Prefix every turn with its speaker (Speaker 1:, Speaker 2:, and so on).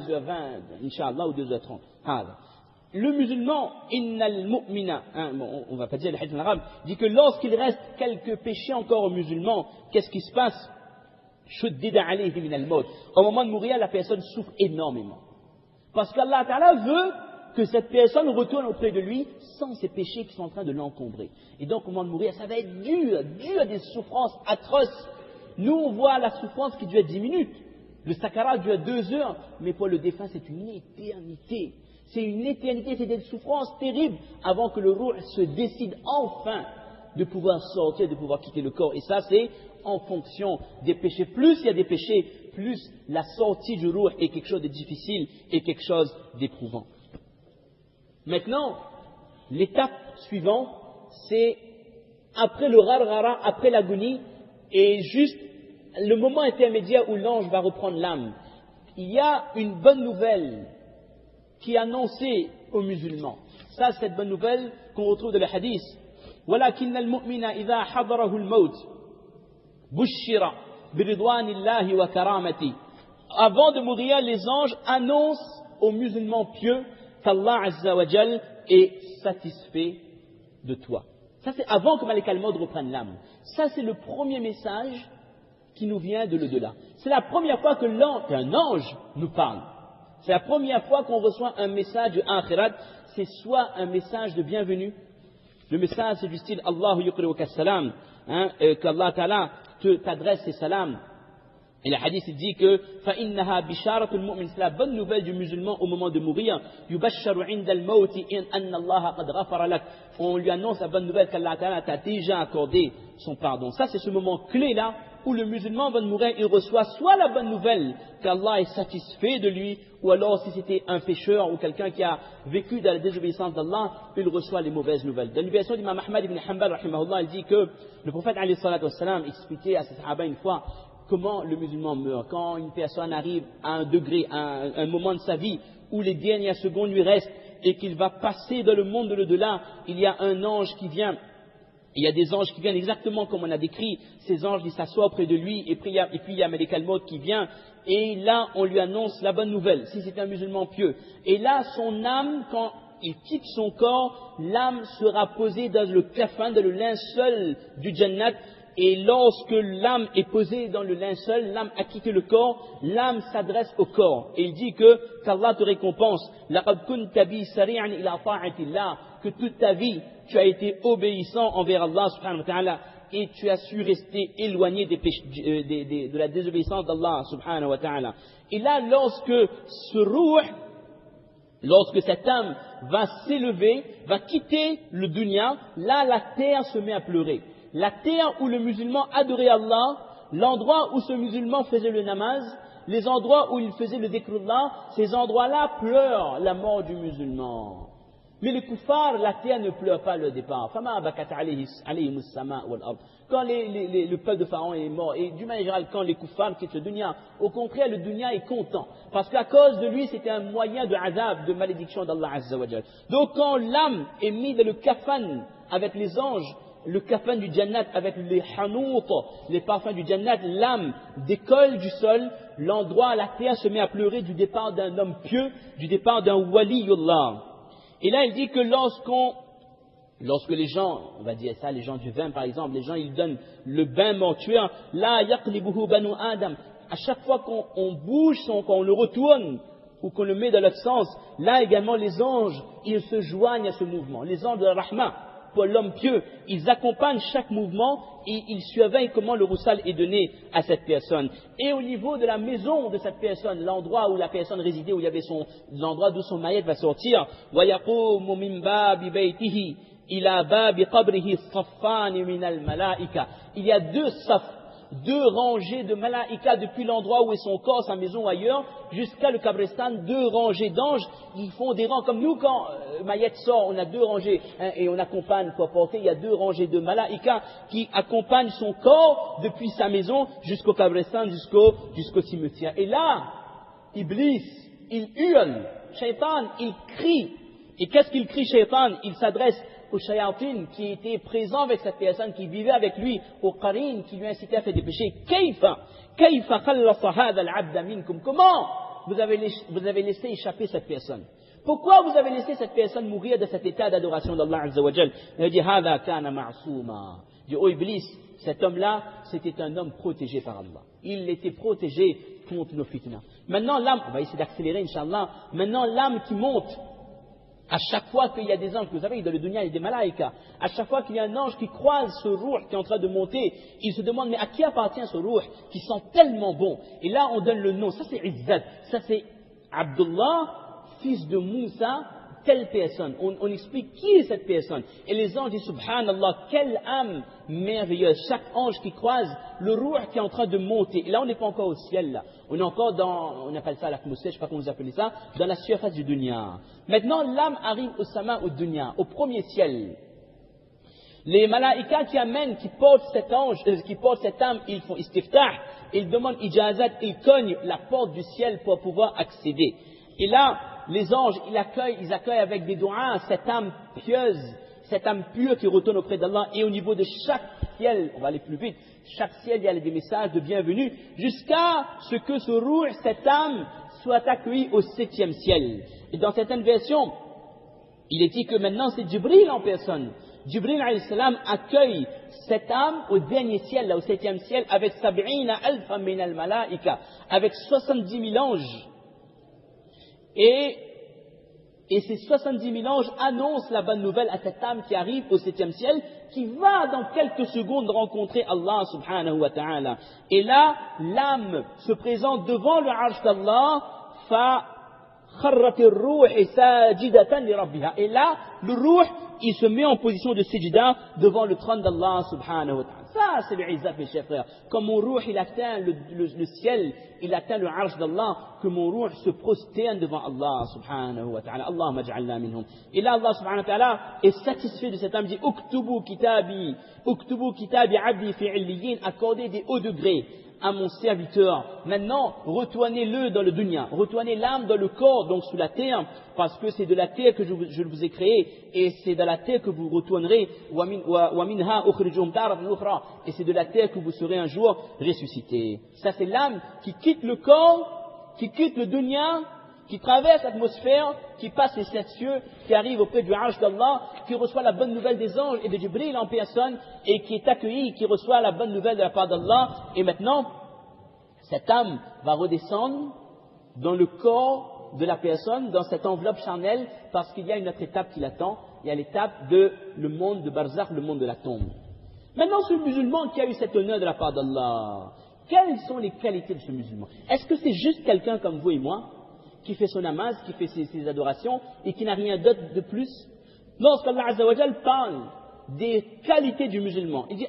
Speaker 1: 2h20, Inch'Allah, ou 2h30. Le musulman, innal mu'mina, bon, on ne va pas dire le hadith en arabe, dit que lorsqu'il reste quelques péchés encore aux musulmans, qu'est-ce qui se passe? Shuddida alayhi min al-maut. Au moment de mourir, la personne souffre énormément. Parce qu'Allah Ta'ala veut que cette personne retourne auprès de lui sans ces péchés qui sont en train de l'encombrer. Et donc, au moment de mourir, ça va être dur à des souffrances atroces. Nous, on voit la souffrance qui dure 10 minutes. Le sakarat dure 2 heures, mais pour le défunt, c'est une éternité. C'est une éternité, c'est des souffrances terribles avant que le ruh se décide enfin de pouvoir sortir, de pouvoir quitter le corps. Et ça, c'est en fonction des péchés. Plus il y a des péchés, plus la sortie du ruh est quelque chose de difficile et quelque chose d'éprouvant. Maintenant, l'étape suivante, c'est après le gharghara, après l'agonie, et juste le moment intermédiaire où l'ange va reprendre l'âme. Il y a une bonne nouvelle qui est annoncée aux musulmans. Ça, c'est cette bonne nouvelle qu'on retrouve dans le hadith. وَلَكِنَّ الْمُؤْمِنَ إِذَا حَضَرَهُ الْمَوْتِ بُشِّرَ بِرِضْوَانِ اللَّهِ وَكَرَامَتِهِ. Avant de mourir, les anges annoncent aux musulmans pieux qu'Allah Azza wa Jal est satisfait de toi. Ça, c'est avant que Malik al-Maut reprenne l'âme. Ça, c'est le premier message qui nous vient de l'au-delà. C'est la première fois qu'un ange nous parle. C'est la première fois qu'on reçoit un message de akhirat. C'est soit un message de bienvenue. Le message, c'est du style Allahu yuqri'uka salam, qu'Allah Ta'ala t'adresse ses salams. Et le hadith dit que فَإِنَّهَا بِشَارَةُ الْمُؤْمِنِ, c'est la bonne nouvelle du musulman au moment de mourir. يُبَشَّرُ عِنْدَ الْمَوْتِ أَنَّ اللَّهَ قَدْ غَفَرَ لَكَ. On lui annonce la bonne nouvelle qu'Allah Ta'ala t'a déjà accordé son pardon. Ça, c'est ce moment clé là où le musulman avant de mourir, il reçoit soit la bonne nouvelle qu'Allah est satisfait de lui, ou alors si c'était un pécheur ou quelqu'un qui a vécu dans la désobéissance d'Allah, il reçoit les mauvaises nouvelles. Dans l'université d'Imam Ahmad ibn Hanbal, rahimahullah, il dit que le prophète alayhi salatu wassalam expliquait à ses sahaba une fois comment le musulman meurt. Quand une personne arrive à un degré, à un moment de sa vie où les dernières secondes lui restent et qu'il va passer dans le monde de l'au-delà, il y a un ange qui vient. Il y a des anges qui viennent exactement comme on a décrit. Ces anges, ils s'assoient auprès de lui et puis il y a Malik al-Maut qui vient et là on lui annonce la bonne nouvelle, si c'est un musulman pieux. Et là son âme, quand il quitte son corps, l'âme sera posée dans le kafan, dans le linceul du Jannat. Et lorsque l'âme est posée dans le linceul, l'âme a quitté le corps, l'âme s'adresse au corps. Et il dit qu'Allah te récompense. لَقَدْ كُنْتَ بِي سَرِيعًا إِلَىٰ طَاعَةِ اللَّهِ, que toute ta vie, tu as été obéissant envers Allah subhanahu wa ta'ala et tu as su rester éloigné des péchés, de la désobéissance d'Allah subhanahu wa ta'ala. Et là, lorsque cette âme va s'élever, va quitter le dunya, là la terre se met à pleurer. La terre où le musulman adorait Allah, l'endroit où ce musulman faisait le namaz, les endroits où il faisait le dhikrullah, ces endroits-là pleurent la mort du musulman. Mais les kuffars, la terre ne pleure pas le départ. Quand le peuple de Pharaon est mort, et d'une manière générale, quand les kuffars quittent le dunya, au contraire, le dunya est content. Parce qu'à cause de lui, c'était un moyen de azab, de malédiction d'Allah Azza wa Jal. Donc quand l'âme est mise dans le kafan avec les anges, le kafan du Jannat avec les hanout, les parfums du Jannat, l'âme décolle du sol, l'endroit, la terre se met à pleurer du départ d'un homme pieux, du départ d'un waliyullah. Et là, il dit que lorsque les gens, on va dire ça, les gens du vin par exemple, les gens ils donnent le bain mortuaire, là, yaqlibuhu banu Adam, à chaque fois qu'on bouge qu'on le retourne, ou qu'on le met dans l'autre sens, là également les anges, ils se joignent à ce mouvement, les anges de la Rahma. Pour l'homme pieux, ils accompagnent chaque mouvement et ils surveillent comment le roussal est donné à cette personne. Et au niveau de la maison de cette personne, l'endroit où la personne résidait, où il y avait l'endroit d'où son maït va sortir, وَيَقُومُ مِنْ بَابِ بَيْتِهِ إِلَى بَابِ قَبْرِهِ صَفَّانِ مِنَ الْمَلَائِكَةِ. Il y a 2 safs, 2 rangées de malaïka depuis l'endroit où est son corps, sa maison ailleurs, jusqu'à le Kabristan, 2 rangées d'anges. Ils font des rangs comme nous quand Mayet sort, on a 2 rangées et on accompagne pour porter. Il y a 2 rangées de malaïka qui accompagnent son corps depuis sa maison jusqu'au Kabristan, jusqu'au cimetière. Et là, Iblis, il hurle, Shaitan, il crie. Et qu'est-ce qu'il crie, Shaitan? Il s'adresse au shayatin qui était présent avec cette personne, qui vivait avec lui, au qarin, qui lui incitait à faire des péchés. Comment vous avez laissé échapper cette personne? Pourquoi vous avez laissé cette personne mourir de cet état d'adoration d'Allah Azza wa Jal? Il dit, Hada kana ma'souma. Il dit, oh Iblis, cet homme-là, c'était un homme protégé par Allah. Il était protégé contre nos fitnas. Maintenant, l'âme, on va essayer d'accélérer, Inch'Allah. Maintenant, l'âme qui monte, à chaque fois qu'il y a des anges, vous savez, dans le dunya, il y a des malaïkas. À chaque fois qu'il y a un ange qui croise ce ruh qui est en train de monter, il se demande, mais à qui appartient ce ruh qui sent tellement bon? Et là, on donne le nom. Ça, c'est Izzad. Ça, c'est Abdullah, fils de Moussa, telle personne. On explique qui est cette personne. Et les anges disent, subhanallah, quelle âme merveilleuse. Chaque ange qui croise le ruh qui est en train de monter. Et là, on n'est pas encore au ciel, là. On est encore dans, on appelle ça l'atmosphère, je ne sais pas comment vous appelez ça, dans la surface du dunya. Maintenant, l'âme arrive au sama, au dunya, au premier ciel. Les malaïkas qui amènent, qui portent cet ange, qui portent cette âme, ils font istiftah, ils demandent ijazat, ils cognent la porte du ciel pour pouvoir accéder. Et là, les anges, ils accueillent avec des doigts cette âme pieuse, cette âme pure qui retourne auprès d'Allah. Et au niveau de chaque ciel, on va aller plus vite, chaque ciel, il y a des messages de bienvenue, jusqu'à ce que ce ruh, cette âme, soit accueillie au 7e ciel. Et dans certaines versions, il est dit que maintenant c'est Jibril en personne. Jibril alayhi salam accueille cette âme au dernier ciel, là au 7e ciel, avec sab'ina alfa min al-malaika, avec 70 000 anges. Et ces 70 000 anges annoncent la bonne nouvelle à cette âme qui arrive au 7e ciel, qui va dans quelques secondes rencontrer Allah subhanahu wa ta'ala. Et là, l'âme se présente devant le arsh d'Allah, et là, le ruh, il se met en position de sijda devant le trône d'Allah subhanahu wa ta'ala. Ça, c'est le izzat, mes chers frères. Quand mon ruh, il atteint le ciel, il atteint le arsh d'Allah, que mon ruh se prosterne devant Allah subhanahu wa ta'ala. Allahumma ja'alna minhum. Et là, Allah subhanahu wa ta'ala est satisfait de cette âme, dit, uktubu kitabi abdi fi illiyin, accordez des hauts degrés à mon serviteur. Maintenant, retournez-le dans le dunya, retournez l'âme dans le corps, donc sous la terre, parce que c'est de la terre que je vous ai créé, et c'est dans la terre que vous retournerez, et c'est de la terre que vous serez un jour ressuscité. Ça, c'est l'âme qui quitte le corps, qui quitte le dunya, qui traverse l'atmosphère, qui passe les 7 cieux, qui arrive auprès du arsh d'Allah, qui reçoit la bonne nouvelle des anges et de Jibril en personne, et qui est accueilli, qui reçoit la bonne nouvelle de la part d'Allah. Et maintenant, cette âme va redescendre dans le corps de la personne, dans cette enveloppe charnelle, parce qu'il y a une autre étape qui l'attend. Il y a l'étape de le monde de Barzakh, le monde de la tombe. Maintenant, ce musulman qui a eu cet honneur de la part d'Allah, quelles sont les qualités de ce musulman? Est-ce que c'est juste quelqu'un comme vous et moi, qui fait son namaz, qui fait ses adorations, et qui n'a rien d'autre de plus? Lorsqu'Allah Azza wa Jal parle des qualités du musulman, il dit